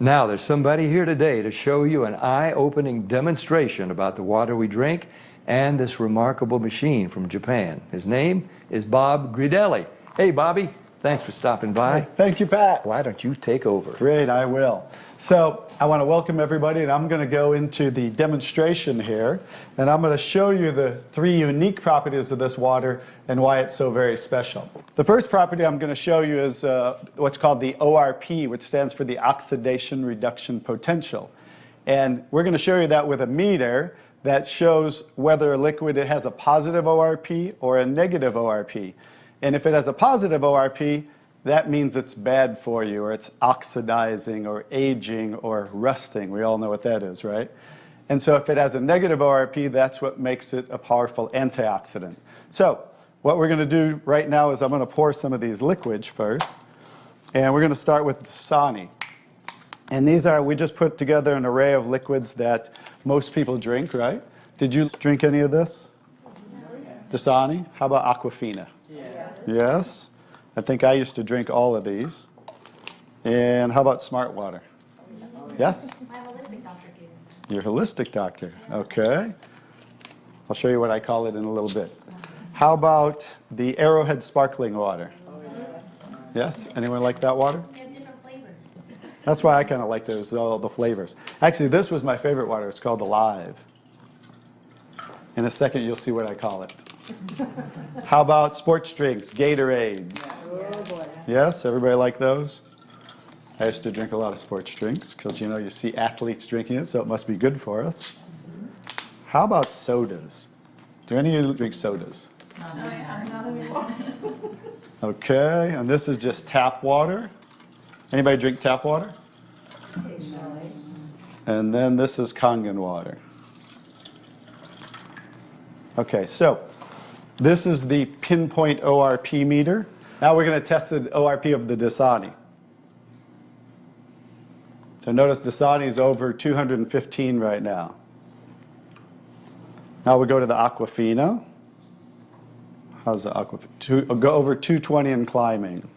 Now, there's somebody here today to show you an eye-opening demonstration about the water we drink and this remarkable machine from Japan. His name is Bob Gridelli. Hey, Bobby. Thanks for stopping by. Thank you, Pat. Why don't you take over? Great, I will. So I want to welcome everybody, and I'm going to go into the demonstration here, and I'm going to show you the 3 unique properties of this water and why it's so very special. The first property I'm going to show you is what's called the ORP, which stands for the oxidation reduction potential. And we're going to show you that with a meter that shows whether a liquid has a positive ORP or a negative ORP. And if it has a positive ORP, that means it's bad for you, or it's oxidizing, or aging, or rusting. We all know what that is, right? And so if it has a negative ORP, that's what makes it a powerful antioxidant. So what we're going to do right now is I'm going to pour some of these liquids first. And we're going to start with Dasani. And these are, we just put together an array of liquids that most people drink, right? Did you drink any of this? Dasani? How about Aquafina? Yes. I think I used to drink all of these. And how about Smart Water? Yes? My holistic doctor gave me. Your holistic doctor. Okay. I'll show you what I call it in a little bit. How about the Arrowhead Sparkling Water? Yes? Anyone like that water? They have different flavors. That's why I kind of like those, all the flavors. Actually, this was my favorite water. It's called Alive. In a second, you'll see what I call it. How about sports drinks, Gatorades? Yes, everybody like those? I used to drink a lot of sports drinks because, you know, you see athletes drinking it, so it must be good for us. How about sodas? Do any of you drink sodas? Not anymore. Okay, and this is just tap water. Anybody drink tap water? And then this is Kangen water. Okay, so this is the pinpoint ORP meter. Now we're going to test the ORP of the Dasani. So notice Dasani is over 215 right now. Now we go to the Aquafina. How's the Aquafina? Go over 220 and climbing.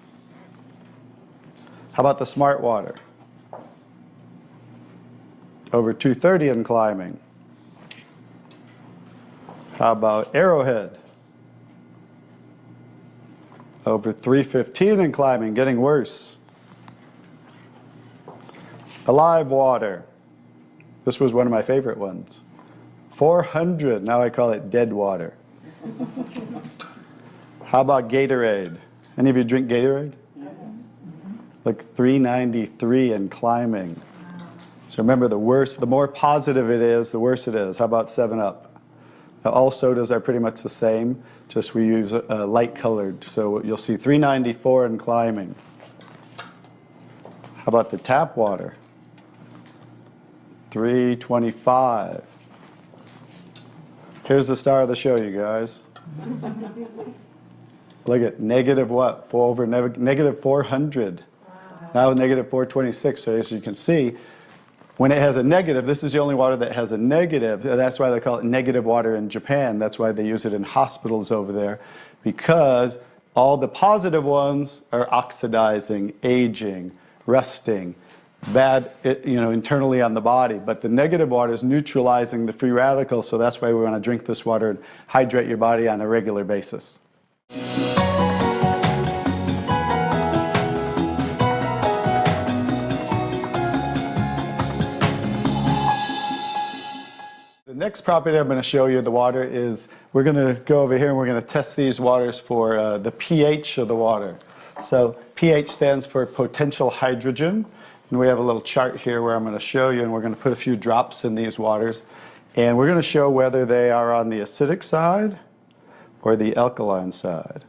How about the Smart Water? Over 230 and climbing. How about Arrowhead? Over 315 and climbing, getting worse. Alive Water. This was one of my favorite ones. 400, now I call it dead water. How about Gatorade? Any of you drink Gatorade? Like 393 and climbing. So remember, the more positive it is, the worse it is. How about 7-Up? Now, all sodas are pretty much the same, just we use light colored. So you'll see 394 and climbing. How about the tap water? 325. Here's the star of the show, you guys. Look at negative what? Negative 400. Wow. Now negative 426. So as you can see, when it has a negative, this is the only water that has a negative. That's why they call it negative water in Japan. That's why they use it in hospitals over there, because all the positive ones are oxidizing, aging, rusting, bad, internally on the body. But the negative water is neutralizing the free radicals, so that's why we want to drink this water and hydrate your body on a regular basis. The next property I'm going to show you, the water, is we're going to go over here and we're going to test these waters for the pH of the water. So pH stands for potential hydrogen. And we have a little chart here where I'm going to show you, and we're going to put a few drops in these waters. And we're going to show whether they are on the acidic side or the alkaline side.